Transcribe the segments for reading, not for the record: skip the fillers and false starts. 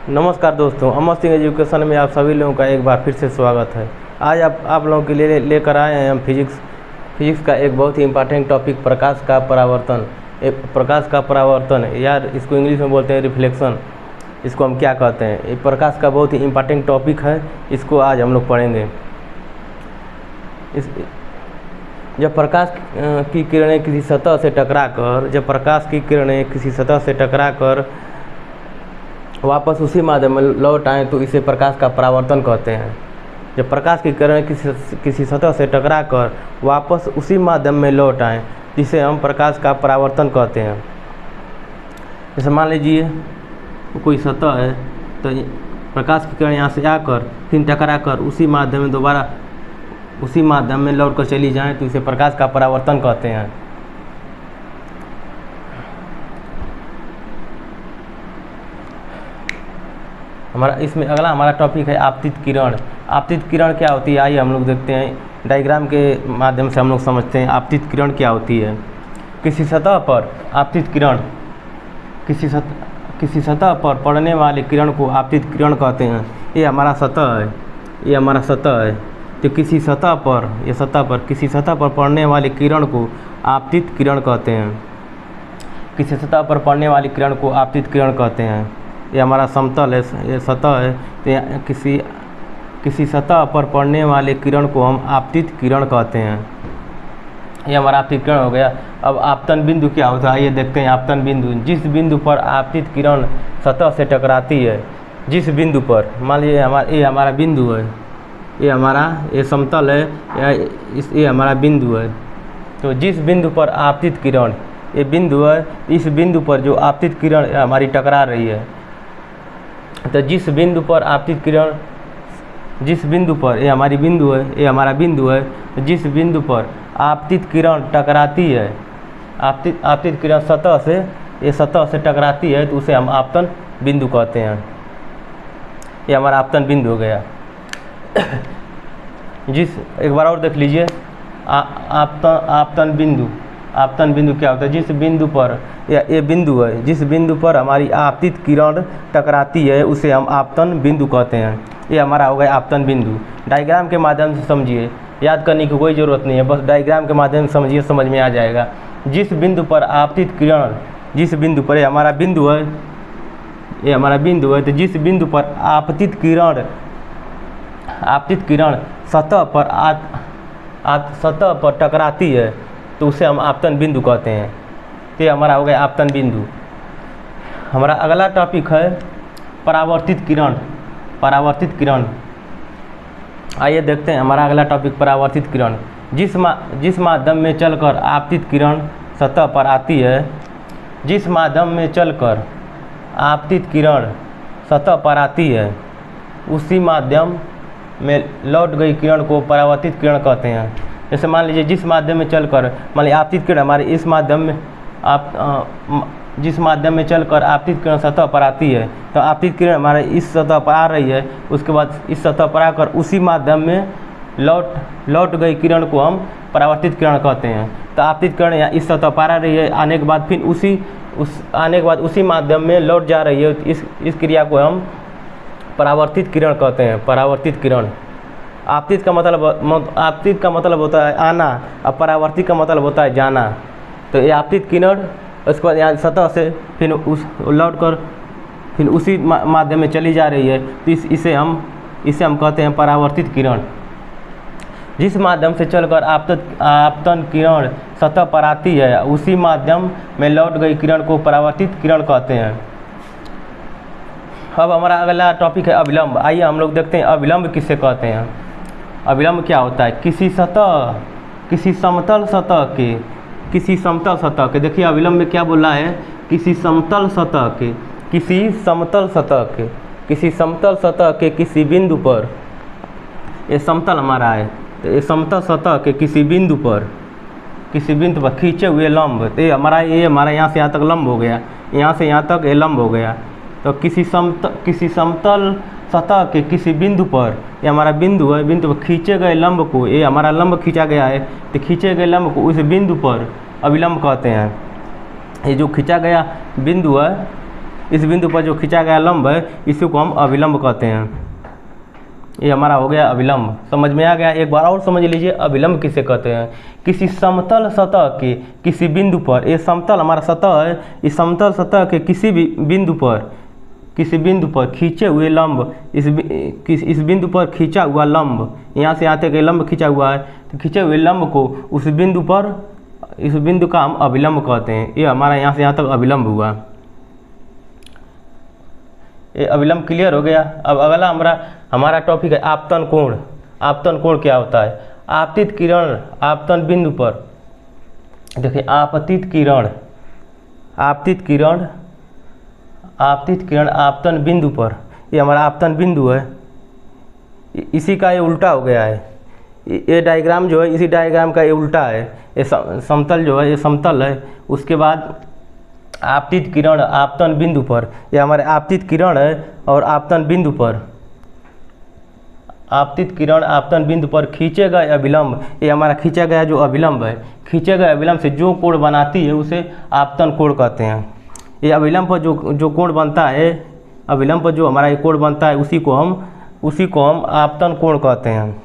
नमस्कार दोस्तों, अमर सिंह एजुकेशन में आप सभी लोगों का एक बार फिर से स्वागत है। आज आप लोगों के लिए लेकर आए हैं हम फिजिक्स का एक बहुत ही इम्पोर्टेंट टॉपिक, प्रकाश का परावर्तन। प्रकाश का परावर्तन यार इसको इंग्लिश में बोलते हैं रिफ्लेक्शन। इसको हम क्या कहते हैं? ये प्रकाश का बहुत ही इम्पोर्टेंट टॉपिक है, इसको आज हम लोग पढ़ेंगे। जब प्रकाश की किरणें किसी सतह से टकराकर वापस उसी माध्यम में लौट आएँ तो इसे प्रकाश का परावर्तन कहते हैं। जब प्रकाश की किरणें किसी सतह से टकराकर वापस उसी माध्यम में लौट आएँ जिसे हम प्रकाश का परावर्तन कहते हैं। जैसे मान लीजिए कोई सतह है, तो प्रकाश की किरण यहाँ से आकर फिर टकराकर उसी माध्यम में दोबारा उसी माध्यम में लौट कर चली जाएँ तो इसे प्रकाश का परावर्तन कहते हैं। इसमें अगला हमारा टॉपिक है आपतित किरण। आपतित किरण क्या होती है, आइए हम लोग देखते हैं। डायग्राम के माध्यम से हम लोग समझते हैं आपतित किरण क्या होती है। किसी सतह पर आपतित किरण किसी सतह पर पड़ने वाली किरण को आपतित किरण कहते हैं। ये हमारा सतह है, तो किसी सतह पर पड़ने वाली किरण को आपतित किरण कहते हैं। किसी सतह पर पड़ने वाली किरण को आपतित किरण कहते हैं। ये हमारा समतल है, ये सतह है, तो किसी सतह पर पड़ने वाले किरण को हम आपतित किरण कहते हैं। ये हमारा आपतित किरण हो गया। अब आपतन बिंदु क्या होता है, ये देखते हैं। आपतन बिंदु, जिस बिंदु पर आपतित किरण सतह से टकराती है, जिस बिंदु पर, मान लीजिए ये हमारा बिंदु है, ये समतल है, ये हमारा बिंदु है। तो जिस बिंदु पर आपतित किरण, ये बिंदु है, इस बिंदु पर जो आपतित किरण हमारी टकरा रही है, तो जिस बिंदु पर आपतित किरण, जिस बिंदु पर, ये हमारी बिंदु है, ये हमारा बिंदु है, तो जिस बिंदु पर आपतित किरण टकराती है, आपतित किरण सतह से टकराती है, तो उसे हम आपतन बिंदु कहते हैं। ये हमारा आपतन बिंदु हो गया। एक बार और देख लीजिए, आपतन बिंदु क्या होता है? जिस बिंदु पर, ये बिंदु है, जिस बिंदु पर हमारी आपतित किरण टकराती है उसे हम आपतन बिंदु कहते हैं। ये हमारा हो गया आपतन बिंदु। डायग्राम के माध्यम से समझिए, याद करने की कोई ज़रूरत नहीं है, बस डायग्राम के माध्यम से समझिए, समझ में आ जाएगा। जिस बिंदु पर आपतित किरण, जिस बिंदु पर, ये हमारा बिंदु है, तो जिस बिंदु पर आपतित किरण सतह पर टकराती है तो उसे हम आपतन बिंदु कहते हैं। तो ये हमारा हो गया आपतन बिंदु। हमारा अगला टॉपिक है परावर्तित किरण। आइए देखते हैं हमारा अगला टॉपिक परावर्तित किरण। जिस माध्यम में चलकर आपतित किरण सतह पर आती है, जिस माध्यम में चलकर आपतित किरण सतह पर आती है, उसी माध्यम में लौट गई किरण को परावर्तित किरण कहते हैं। जैसे मान लीजिए जिस माध्यम में चलकर, मान लीजिए आपतित किरण हमारे इस माध्यम में जिस माध्यम में चलकर आपतित किरण सतह पर आती है, तो आपतित किरण हमारे इस सतह पर आ रही है, उसके बाद इस सतह पर आकर उसी माध्यम में लौट गई किरण को हम परावर्तित किरण कहते हैं। तो आपतित किरण यहाँ इस सतह पर आ रही है, आने के बाद फिर उसी माध्यम में लौट जा रही है, इस क्रिया को हम परावर्तित किरण कहते हैं। परावर्तित किरण। आपतित का मतलब होता है आना, और परावर्तित का मतलब होता है जाना। तो ये आपतित किरण उसके बाद यहाँ सतह से फिर लौट कर फिर उसी माध्यम में चली जा रही है, तो इसे हम कहते हैं परावर्तित किरण। जिस माध्यम से चलकर आपतन किरण सतह पर आती है, उसी माध्यम में लौट गई किरण को परावर्तित किरण कहते हैं। अब हमारा अगला टॉपिक है अविलंब। आइए हम लोग देखते हैं अविलंब किसे कहते हैं। अविलंब क्या होता है? किसी समतल सतह के, देखिए अविलंब में क्या बोला है, किसी समतल सतह के किसी बिंदु पर, ये समतल हमारा है, तो ये समतल सतह के किसी बिंदु पर खींचे हुए लंब, तो ये हमारा यहाँ से यहाँ तक लंब हो गया, यहाँ से यहाँ तक ये लंब हो गया। तो किसी समतल सतह के किसी बिंदु पर, ये हमारा बिंदु है, बिंदु पर खींचे गए लंब को, ये हमारा लंब खींचा गया है, तो खींचे गए लंब को उस बिंदु पर अविलंब कहते हैं। ये जो खींचा गया बिंदु है, इस बिंदु पर जो खींचा गया लंब है इसी को हम अभिलंब कहते हैं। ये हमारा हो गया अभिलंब। समझ में आ गया। एक बार और समझ लीजिए अभिलंब किसे कहते हैं। किसी समतल सतह के किसी बिंदु पर, ये समतल हमारा सतह है, इस समतल सतह के किसी भी बिंदु पर खींचे हुए लंब, इस बिंदु पर खींचा हुआ लंब, यहाँ से यहाँ तक ये लंब खींचा हुआ है, तो खींचे हुए लंब को उस बिंदु पर, इस बिंदु का हम अभिलंब कहते हैं। ये हमारा यहाँ से यहाँ तक अभिलंब हुआ। ये अभिलंब क्लियर हो गया। अब अगला हमारा टॉपिक है आपतन कोण। आपतन कोण क्या होता है? आपतित किरण आपतन बिंदु पर, देखिए आपतित किरण आपतन बिंदु पर, ये हमारा आपतन बिंदु है। इसी का ये उल्टा हो गया है। ये डायग्राम जो है, इसी डायग्राम का ये उल्टा है। ये समतल जो है, ये समतल है। उसके बाद आपतित किरण आपतन बिंदु पर, ये हमारे आपतित किरण है और आपतन बिंदु पर, आपतित किरण आपतन बिंदु पर खींचे गए अभिलंब, ये हमारा खींचा गया जो अभिलंब है, खींचे गए अभिलंब से जो कोण बनाती है उसे आपतन कोण कहते हैं। ये अभिलंब पर जो कोण बनता है, अभिलंब पर जो हमारा ये कोण बनता है उसी को हम आपतन कोण कहते हैं।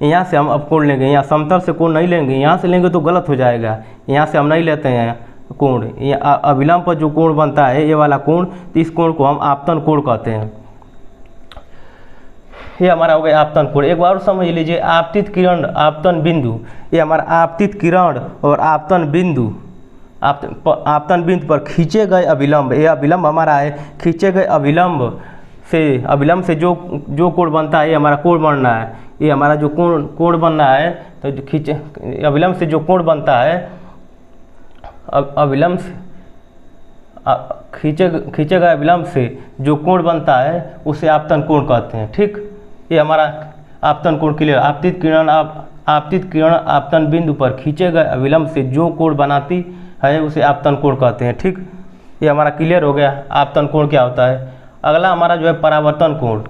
यहाँ से हम अब कोण लेंगे, यहाँ समतल से कोण नहीं लेंगे, यहाँ से लेंगे तो गलत हो जाएगा। यहाँ से हम नहीं लेते हैं कोण। अभिलंब पर जो कोण बनता है ये वाला कोण, तो इस कोण को हम आपतन कोण कहते हैं। ये हमारा हो गया आपतन कोण। एक बार समझ लीजिए आपतित किरण आपतन बिंदु, ये हमारा आपतित किरण और आपतन बिंदु, आपतन बिंदु पर खींचे गए अभिलंब, ये अभिलंब हमारा है। खींचे गए अभिलंब से जो कोण बनता है ये हमारा कोण बनना है। ये हमारा जो कोण बनना है, तो अभिलंब से जो कोण बनता है, अभिलंब से खींचे गए अभिलंब से जो कोण बनता है उसे आपतन कोण कहते हैं। ठीक, ये हमारा आपतन कोण क्लियर। आपतित किरण आपतन बिंदु पर खींचे गए अभिलंब से जो कोण बनाती है उसे आपतन कोण कहते हैं। ठीक, ये हमारा क्लियर हो गया आपतन कोण क्या होता है। अगला हमारा जो है परावर्तन कोण।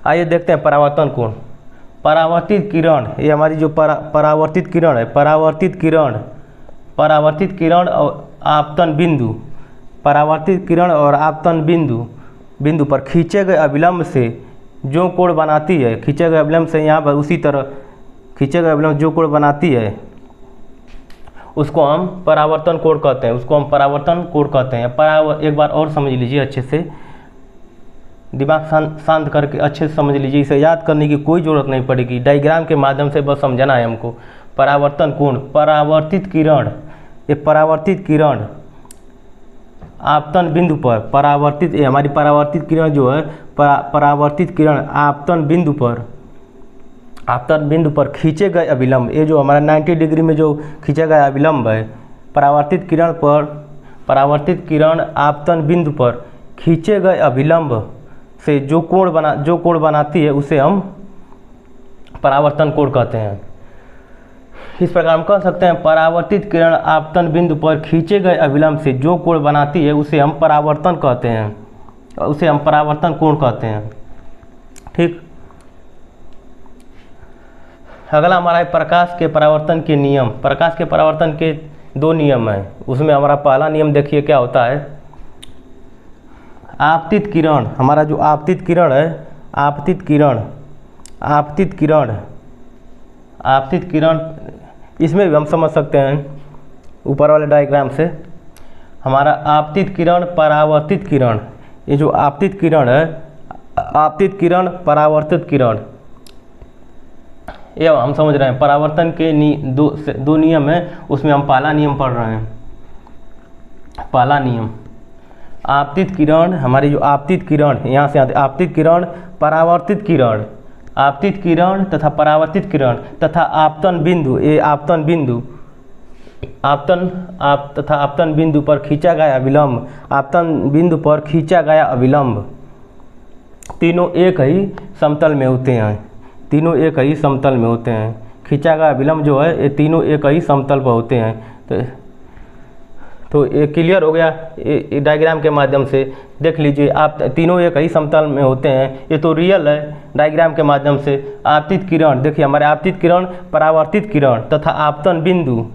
आइए देखते हैं परावर्तन कोण। परावर्तित किरण, ये हमारी जो परावर्तित किरण है, परावर्तित किरण और आपतन बिंदु, परावर्तित किरण और आपतन बिंदु पर खींचे गए अभिलंब से जो कोण बनाती है, खींचे गए अभिलंब से यहाँ पर उसी तरह खींचे गए अभिलंब जो कोण बनाती है उसको हम परावर्तन कोण कहते हैं। एक बार और समझ लीजिए अच्छे से, दिमाग शांत करके अच्छे से समझ लीजिए। इसे याद करने की कोई ज़रूरत नहीं पड़ेगी, डायग्राम के माध्यम से बस समझना है हमको। परावर्तन कोण, परावर्तित किरण, ये परावर्तित किरण आपतन बिंदु पर, परावर्तित, ये हमारी परावर्तित किरण जो है, परावर्तित किरण आपतन बिंदु पर खींचे गए अभिलंब, ये जो हमारा 90 डिग्री में जो खींचा गया अभिलंब है, परावर्तित किरण आपतन बिंदु पर खींचे गए अभिलंब से जो कोण बनाती है उसे हम परावर्तन कोण कहते हैं। इस प्रकार हम कह सकते हैं परावर्तित किरण आपतन बिंदु पर खींचे गए अभिलंब से जो कोण बनाती है उसे हम परावर्तन कहते हैं, उसे हम परावर्तन कोण कहते हैं। ठीक, अगला हमारा है प्रकाश के परावर्तन के नियम। प्रकाश के परावर्तन के 2 नियम हैं। उसमें हमारा पहला नियम देखिए क्या होता है। आपतित किरण, हमारा जो आपतित किरण है, आपतित किरण इसमें भी हम समझ सकते हैं ऊपर वाले डायग्राम से। हमारा आपतित किरण परावर्तित किरण, ये जो आपतित किरण है, आपतित किरण परावर्तित किरण, ये हम समझ रहे हैं। परावर्तन के दो नियम हैं, उसमें हम पहला नियम पढ़ रहे हैं। पहला नियम, आपतित किरण, हमारी जो आपतित किरण, यहाँ से आते आपतित किरण परावर्तित किरण, आपतित किरण तथा परावर्तित किरण तथा आपतन बिंदु, ये आपतन बिंदु, आपतन बिंदु पर खींचा गया अभिलंब, आपतन बिंदु पर खींचा गया अभिलंब, तीनों एक ही समतल में होते हैं। तीनों एक ही समतल में होते हैं। खींचा गया अभिलंब जो है ये तीनों एक ही समतल पर होते हैं। तो ये क्लियर हो गया ये डायग्राम के माध्यम से। देख लीजिए आप तीनों एक ही समतल में होते हैं, ये तो रियल है। डायग्राम के माध्यम से आपतित किरण, देखिए हमारे आपतित किरण परावर्तित किरण तथा आपतन बिंदु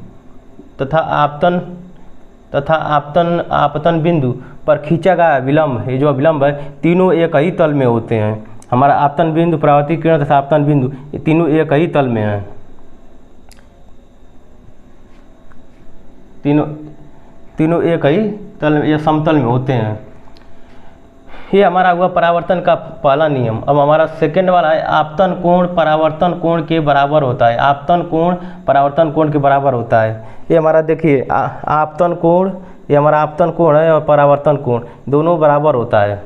तथा आपतन बिंदु पर खींचा गया विलंब, ये जो विलंब है तीनों एक ही तल में होते हैं। हमारा आपतन बिंदु, परावर्तित किरण तथा आपतन बिंदु ये तीनों एक ही तल में हैं। तीनों एक ही तल या समतल में होते हैं। ये हमारा हुआ परावर्तन का पहला नियम। अब हमारा सेकंड वाला है आपतन कोण परावर्तन कोण के बराबर होता है। आपतन कोण परावर्तन कोण के बराबर होता है। ये हमारा देखिए आपतन कोण, ये हमारा आपतन कोण है और परावर्तन कोण दोनों बराबर होता है।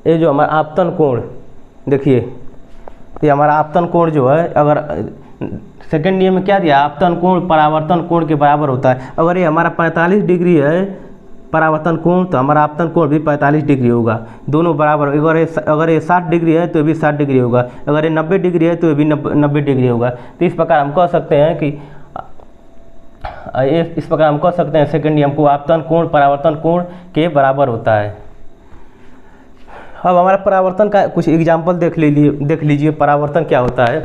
ये जो हमारा आपतन कोण देखिए, ये हमारा आपतन कोण जो है, अगर सेकंड नियम में क्या दिया, आपतन कोण परावर्तन कोण के बराबर होता है। अगर ये हमारा 45 डिग्री है परावर्तन कोण तो हमारा आपतन कोण भी 45 डिग्री होगा, दोनों बराबर। अगर ये 60 डिग्री है तो ये भी 60 डिग्री होगा, अगर ये 90 डिग्री है तो ये भी 90 डिग्री होगा। तो इस प्रकार हम कह सकते हैं कि सेकंड नियम को आपतन कोण परावर्तन कोण के बराबर होता है। अब हमारा परावर्तन का कुछ एग्जाम्पल देख लीजिए परावर्तन क्या होता है।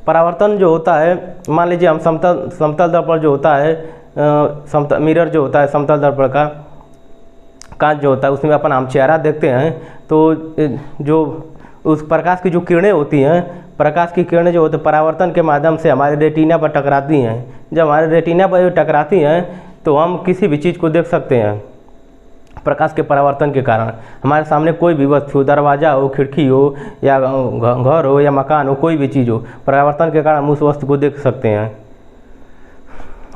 परावर्तन जो होता है, मान लीजिए हम समतल दर्पण जो होता है, मिरर जो होता है समतल दर्पण का कांच जो होता है, उसमें अपन हम चेहरा देखते हैं तो जो उस प्रकाश की जो किरणें होती हैं, प्रकाश की किरणें जो होती हैं परावर्तन के माध्यम से हमारे रेटिना पर टकराती हैं। जब हमारे रेटिना पर टकराती हैं तो हम किसी भी चीज़ को देख सकते हैं। प्रकाश के परावर्तन के कारण हमारे सामने कोई भी वस्तु, दरवाज़ा हो, खिड़की हो या घर हो या मकान हो, कोई भी चीज़ हो, परावर्तन के कारण हम उस वस्तु को देख सकते हैं।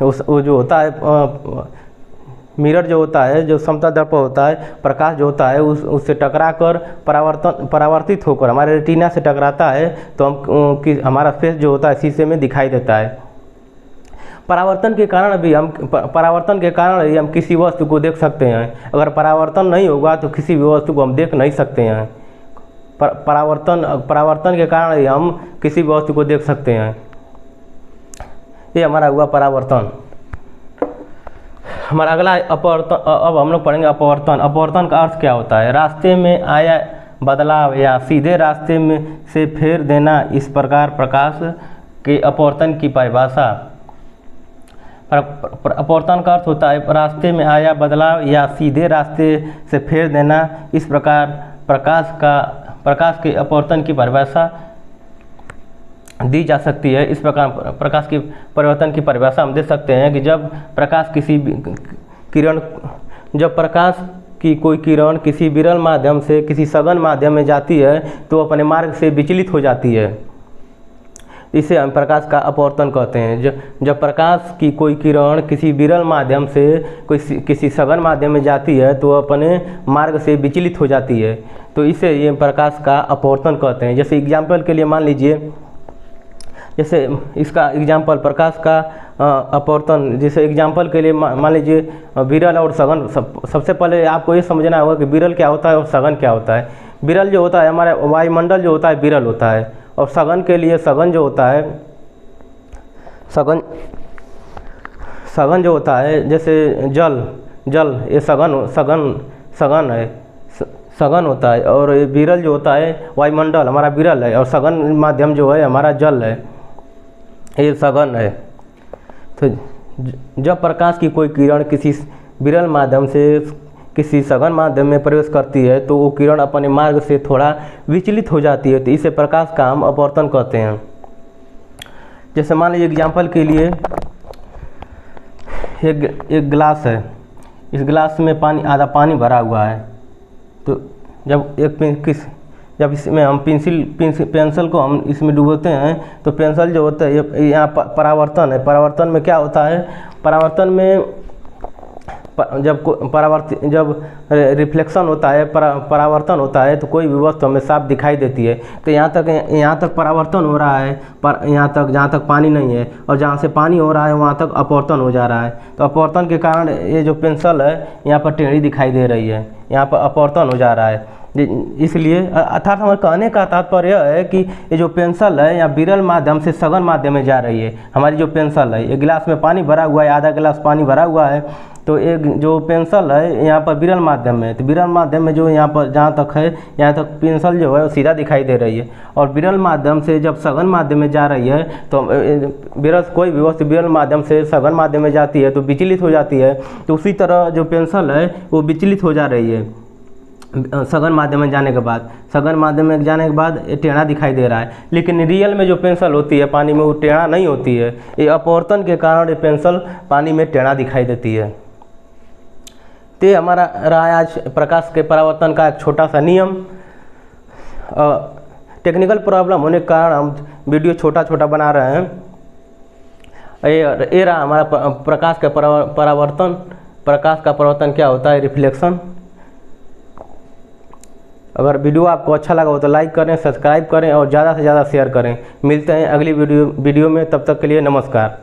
वो जो होता है मिरर जो होता है, जो समतल दर्पण होता है, प्रकाश जो होता है उससे टकरा कर परावर्तित होकर हमारे रेटिना से टकराता है तो हमारा फेस जो होता है शीशे में दिखाई देता है। परावर्तन के कारण भी हम किसी वस्तु को देख सकते हैं। अगर परावर्तन नहीं होगा तो किसी भी वस्तु को हम देख नहीं सकते हैं। परावर्तन के कारण ही हम किसी भी वस्तु को देख सकते हैं। ये हमारा हुआ परावर्तन। हमारा अगला अपवर्तन। अब हम लोग पढ़ेंगे अपवर्तन। अपवर्तन का अर्थ क्या होता है, रास्ते में आया बदलाव या सीधे रास्ते में से फेर देना। इस प्रकार प्रकाश के अपवर्तन की परिभाषा। अपवर्तन का अर्थ होता है रास्ते में आया बदलाव या सीधे रास्ते से फेर देना। इस प्रकार प्रकाश के अपवर्तन की परिभाषा दी जा सकती है। इस प्रकार प्रकाश की परिवर्तन की परिभाषा हम दे सकते हैं कि जब प्रकाश की कोई किरण किसी विरल माध्यम से किसी सघन माध्यम में जाती है तो अपने मार्ग से विचलित हो जाती है। इसे हम प्रकाश का अपवर्तन कहते हैं। जब प्रकाश की कोई किरण किसी विरल माध्यम से किसी सघन माध्यम में जाती है तो अपने मार्ग से विचलित हो जाती है, तो इसे ये प्रकाश का अपवर्तन कहते हैं। जैसे एग्जाम्पल के लिए मान लीजिए, जैसे इसका एग्जाम्पल प्रकाश का अपवर्तन, जैसे एग्जाम्पल के लिए मान लीजिए विरल और सघन। सबसे पहले आपको ये समझना होगा कि विरल क्या होता है और सघन क्या होता है। विरल जो होता है हमारा वायुमंडल जो होता है विरल होता है, और सघन के लिए सघन जो होता है सघन जो होता है जैसे जल ये सघन है, सघन होता है। और विरल जो होता है वायुमंडल हमारा विरल है, और सघन माध्यम जो है हमारा जल है, ये सघन है। तो जब प्रकाश की कोई किरण किसी विरल माध्यम से किसी सघन माध्यम में प्रवेश करती है तो वो किरण अपने मार्ग से थोड़ा विचलित हो जाती है, तो इसे प्रकाश का हम अपवर्तन कहते हैं। जैसे मान लीजिए एग्जाम्पल के लिए एक गिलास है, इस गिलास में आधा पानी भरा हुआ है। तो जब इसमें हम पेंसिल को हम इसमें डुबोते हैं तो पेंसिल जो होता है यहाँ परावर्तन है। परावर्तन में क्या होता है, परावर्तन में जब रिफ्लेक्शन होता है, परावर्तन होता है तो कोई भी वस्तु हमें साफ दिखाई देती है। तो यहाँ तक परावर्तन हो रहा है, पर जहाँ तक पानी नहीं है, और जहाँ से पानी हो रहा है वहाँ तक अपवर्तन हो जा रहा है। तो अपवर्तन के कारण ये जो पेंसिल है यहाँ पर टेढ़ी दिखाई दे रही है, यहाँ पर अपवर्तन हो जा रहा है। इसलिए अर्थात हमारे कहने का तात्पर्य यह है कि ये जो पेंसिल है या विरल माध्यम से सघन माध्यम में जा रही है। हमारी जो पेंसिल है, एक गिलास में पानी भरा हुआ है, आधा गिलास पानी भरा हुआ है, तो एक जो पेंसिल है यहाँ पर विरल माध्यम में है, तो विरल माध्यम में जो यहाँ पर जहाँ तक है, यहाँ तक पेंसिल जो है वो सीधा दिखाई दे रही है। और विरल माध्यम से जब सघन माध्यम में जा रही है तो विरल कोई भी वस्तु विरल माध्यम से सघन माध्यम में जाती है तो विचलित हो जाती है। तो उसी तरह जो पेंसिल है वो विचलित हो जा रही है सघन माध्यम में जाने के बाद। सघन माध्यम में जाने के बाद ये टेढ़ा दिखाई दे रहा है, लेकिन रियल में जो पेंसिल होती है पानी में वो टेढ़ा नहीं होती है। ये अपवर्तन के कारण ये पेंसिल पानी में टेढ़ा दिखाई देती है। तो हमारा रहा आज प्रकाश के परावर्तन का एक छोटा सा नियम। टेक्निकल प्रॉब्लम होने के कारण हम वीडियो छोटा छोटा बना रहे हैं। ये रहा हमारा प्रकाश का परावर्तन। प्रकाश का परावर्तन क्या होता है? रिफ्लेक्शन। अगर वीडियो आपको अच्छा लगा हो तो लाइक करें, सब्सक्राइब करें और ज़्यादा से ज़्यादा शेयर करें। मिलते हैं अगली वीडियो में, तब तक के लिए नमस्कार।